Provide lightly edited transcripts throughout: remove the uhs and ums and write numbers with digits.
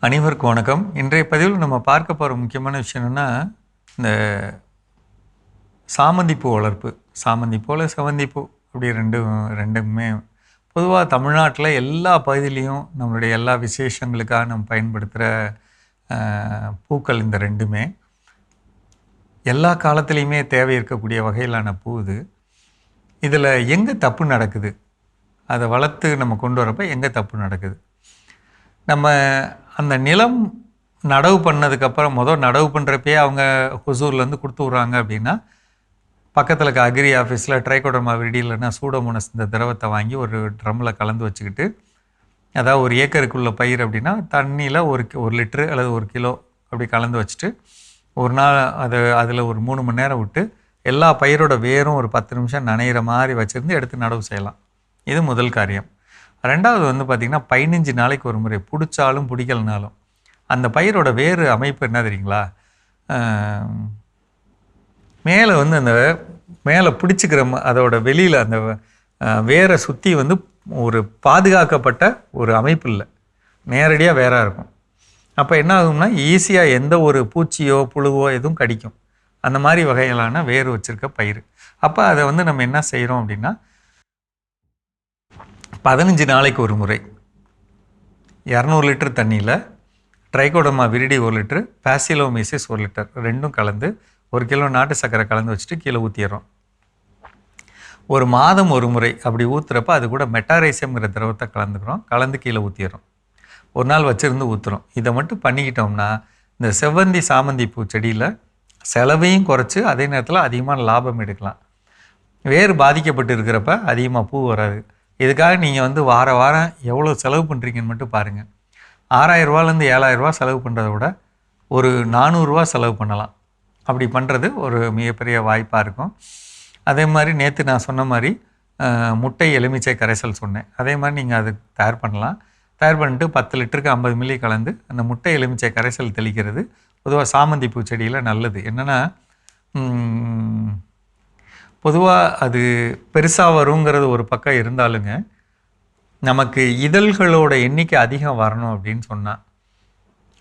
அனைவருக்கும் வணக்கம். இன்றைய பதிவில் நம்ம பார்க்க போகிற முக்கியமான விஷயம் என்னென்னா, இந்த சாமந்தி பூ வளர்ப்பு. சாமந்தி பூ இல்லை செவந்தி பூ அப்படி ரெண்டுமே பொதுவாக தமிழ்நாட்டில் எல்லா பகுதியிலையும் நம்மளுடைய எல்லா விசேஷங்களுக்காக நம்ம பயன்படுத்துகிற பூக்கள் இந்த ரெண்டுமே. எல்லா காலத்துலேயுமே தேவை இருக்கக்கூடிய வகையிலான பூ இது. இதில் எங்கே தப்பு நடக்குது, அதை வளர்த்து நம்ம கொண்டு வரப்போ எங்கே தப்பு நடக்குது? நம்ம அந்த நிலம் நடவு பண்ணதுக்கப்புறம் நடவு பண்ணுறப்பே அவங்க ஹொசூர்லேருந்து கொடுத்து விட்றாங்க அப்படின்னா, பக்கத்தில் இருக்க அக்ரி ஆஃபீஸில் ட்ரைகோடர்மா விரிடி இல்லைன்னா சூடோமோனஸ் இந்த திரவத்தை வாங்கி ஒரு ட்ரம்மில் கலந்து வச்சுக்கிட்டு, அதாவது ஒரு ஏக்கருக்குள்ள பயிர் அப்படின்னா தண்ணியில் ஒரு லிட்ரு அல்லது 1 கிலோ அப்படி கலந்து வச்சுட்டு ஒரு நாள் அதில் ஒரு 3 மணி நேரம் விட்டு எல்லா பயிரோட வேரும் ஒரு 10 நிமிஷம் நனைகிற மாதிரி வச்சுருந்து எடுத்து நடவு செய்யலாம். இது முதல் காரியம். ரெண்டாவது பார்த்திங்கன்னா 15 நாளைக்கு ஒரு முறை, பிடிச்சாலும் பிடிக்கலனாலும் அந்த பயிரோட வேறு அமைப்பு என்ன தெரியுங்களா, மேலே அந்த மேலே பிடிச்சிக்கிற அதோட வெளியில் அந்த வேரை சுற்றி ஒரு பாதுகாக்கப்பட்ட ஒரு அமைப்பு இல்லை, நேரடியாக வேராக இருக்கும். அப்போ என்ன ஆகும்னா ஈஸியாக எந்த ஒரு பூச்சியோ புழுவோ எதுவும் கடிக்கும். அந்த மாதிரி வகையிலான வேர் வச்சுருக்க பயிர். அப்போ அதை நம்ம என்ன செய்கிறோம் அப்படின்னா, 15 நாளைக்கு ஒரு முறை 200 லிட்டர் தண்ணியில் ட்ரைகோடர்மா விரிடி 1 லிட்டரு, பாசிலோமிசிஸ் 1 லிட்டர் ரெண்டும் கலந்து 1 கிலோ நாட்டு சர்க்கரை கலந்து வச்சுட்டு கீழே ஊற்றிடுறோம். ஒரு மாதம் ஒரு முறை அப்படி ஊற்றுறப்ப அது கூட மெட்டாரைசியம்ங்கிற திரவத்தை கலந்து கீழே ஊற்றிடுறோம். ஒரு நாள் வச்சுருந்து ஊற்றுறோம். இதை மட்டும் பண்ணிக்கிட்டோம்னா இந்த செவ்வந்தி சாமந்தி பூ செடியில் செலவையும் குறைச்சி அதே நேரத்தில் அதிகமான லாபம் எடுக்கலாம். வேறு பாதிக்கப்பட்டு இருக்கிறப்ப அதிகமாக பூ வராது. இதுக்காக நீங்கள் வாரம் எவ்வளோ செலவு பண்ணுறீங்கன்னு மட்டும் பாருங்கள். 6000 ரூபாலேருந்து 7000 ரூபா செலவு பண்ணுறத விட ஒரு 400 ரூபா செலவு பண்ணலாம். அப்படி பண்ணுறது ஒரு மிகப்பெரிய வாய்ப்பாக இருக்கும். அதே மாதிரி நேற்று நான் சொன்ன மாதிரி முட்டை எலுமிச்சை கரைசல் சொன்னேன். அதே மாதிரி நீங்கள் அது தயார் பண்ணலாம். தயார் பண்ணிட்டு 10 லிட்டருக்கு 50 மில்லி கலந்து அந்த முட்டை எலுமிச்சை கரைசல் தெளிக்கிறது பொதுவாக சாமந்தி பூச்செடியில் நல்லது. என்னென்னா பொதுவாக அது பெருசாக வருங்கிறது ஒரு பக்கம் இருந்தாலுங்க, நமக்கு இதழ்களோட எண்ணிக்கை அதிகம் வரணும் அப்படின்னு சொன்னால்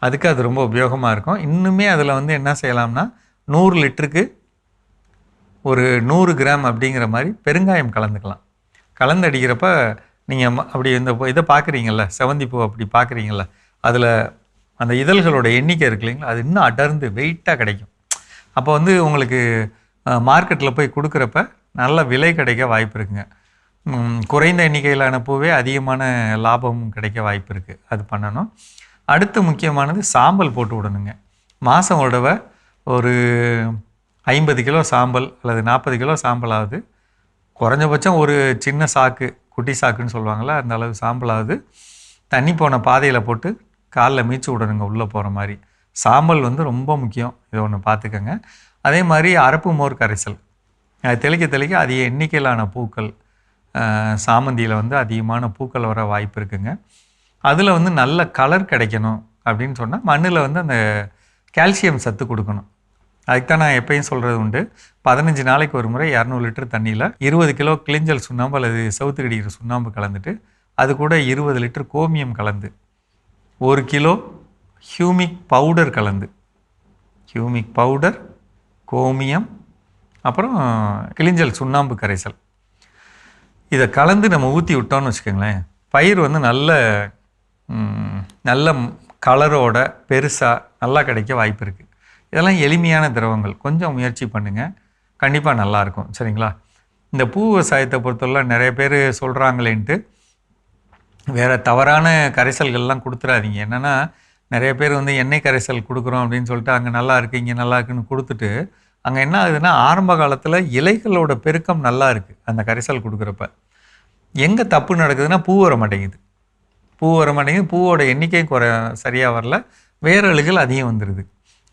அதுக்கு அது ரொம்ப உபயோகமாக இருக்கும். இன்னுமே அதில் என்ன செய்யலாம்னா 100 லிட்டருக்கு ஒரு 100 கிராம் அப்படிங்கிற மாதிரி பெருங்காயம் கலந்துக்கலாம். கலந்து அடிக்கிறப்ப நீங்கள் அப்படி இதை பார்க்குறீங்கள்ல, செவந்தி பூ அப்படி பார்க்குறீங்கள, அதில் அந்த இதழ்களோட எண்ணிக்கை இருக்கு இல்லைங்களா, அது இன்னும் அடர்ந்து வெயிட்டாக கிடைக்கும். அப்போ உங்களுக்கு மார்க்கெட்டில் போய் கொடுக்குறப்ப நல்ல விலை கிடைக்க வாய்ப்பு இருக்குங்க. குறைந்த எண்ணிக்கையிலான பூவே அதிகமான லாபம் கிடைக்க வாய்ப்பு இருக்குது. அது பண்ணணும். அடுத்து முக்கியமானது சாம்பல் போட்டு விடணுங்க. மாதம் உடவை ஒரு 50 கிலோ சாம்பல் அல்லது 40 கிலோ சாம்பலாவது, குறைஞ்சபட்சம் ஒரு சின்ன சாக்கு, குட்டி சாக்குன்னு சொல்லுவாங்கள்ல, அந்த அளவு சாம்பலாவது தண்ணி போன பாதையில் போட்டு காலில் மீச்சு விடணுங்க, உள்ளே போகிற மாதிரி. சாம்பல் ரொம்ப முக்கியம். இதை ஒன்று பார்த்துக்கோங்க. அதே மாதிரி அரப்பு மோர் கரைசல் அது தெளிக்க அதிக எண்ணிக்கையிலான பூக்கள் சாமந்தியில் அதிகமான பூக்கள் வர வாய்ப்பு இருக்குங்க. அதில் நல்ல கலர் கிடைக்கணும் அப்படின்னு சொன்னால் மண்ணில் அந்த கால்சியம் சத்து கொடுக்கணும். அதுக்கு தான் நான் எப்பயும் சொல்கிறது உண்டு. 15 நாளைக்கு ஒரு முறை 200 லிட்டர் தண்ணியில் 20 கிலோ கிளிஞ்சல் சுண்ணாம்பு அல்லது சவுத்து கடிக்கிற சுண்ணாம்பு கலந்துட்டு அது கூட 20 லிட்டர் கோமியம் கலந்து 1 கிலோ ஹியூமிக் பவுடர் கலந்து, ஹியூமிக் பவுடர், கோமியம், அப்புறம் கிளிஞ்சல் சுண்ணாம்பு கரைசல், இதை கலந்து நம்ம ஊற்றி விட்டோம்னு வச்சுக்கோங்களேன், பயிர் நல்ல கலரோட பெருசாக நல்லா கிடைக்க வாய்ப்பு இருக்குது. இதெல்லாம் எளிமையான திரவங்கள். கொஞ்சம் முயற்சி பண்ணுங்கள், கண்டிப்பாக நல்லாயிருக்கும். சரிங்களா? இந்த பூ விவசாயத்தை பொறுத்தவரை நிறைய பேர் சொல்கிறாங்களேன்ட்டு வேறு தவறான கரைசல்கள்லாம் கொடுத்துடாதீங்க. என்னென்னா நிறைய பேர் எண்ணெய் கரைசல் கொடுக்குறோம் அப்படின்னு சொல்லிட்டு அங்கே நல்லா இருக்குது இங்கே நல்லா இருக்குன்னு கொடுத்துட்டு அங்கே என்ன ஆகுதுன்னா ஆரம்ப காலத்தில் இலைகளோட பெருக்கம் நல்லா இருக்குது. அந்த கரைசல் கொடுக்குறப்ப எங்கே தப்பு நடக்குதுன்னா பூ வர மாட்டேங்குது. பூவோட எண்ணிக்கையும் சரியாக வரல, வேரழுகள் அதிகம் வந்துடுது.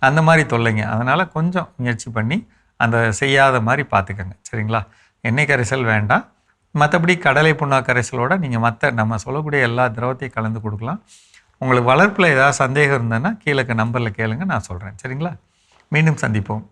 அந்த மாதிரி தொல்லைங்க. அதனால் கொஞ்சம் முயற்சி பண்ணி அந்த செய்யாத மாதிரி பார்த்துக்கங்க. சரிங்களா? எண்ணெய் கரைசல் வேண்டாம். மற்றபடி கடலை புண்ணா கரைசலோடு நீங்கள் நம்ம சொல்லக்கூடிய எல்லா திரவத்தையும் கலந்து கொடுக்கலாம். உங்களுக்கு வளர்ப்பில் ஏதாவது சந்தேகம் இருந்ததுன்னா கீழே நம்பரில் கேளுங்க, நான் சொல்கிறேன். சரிங்களா? மீண்டும் சந்திப்போம்.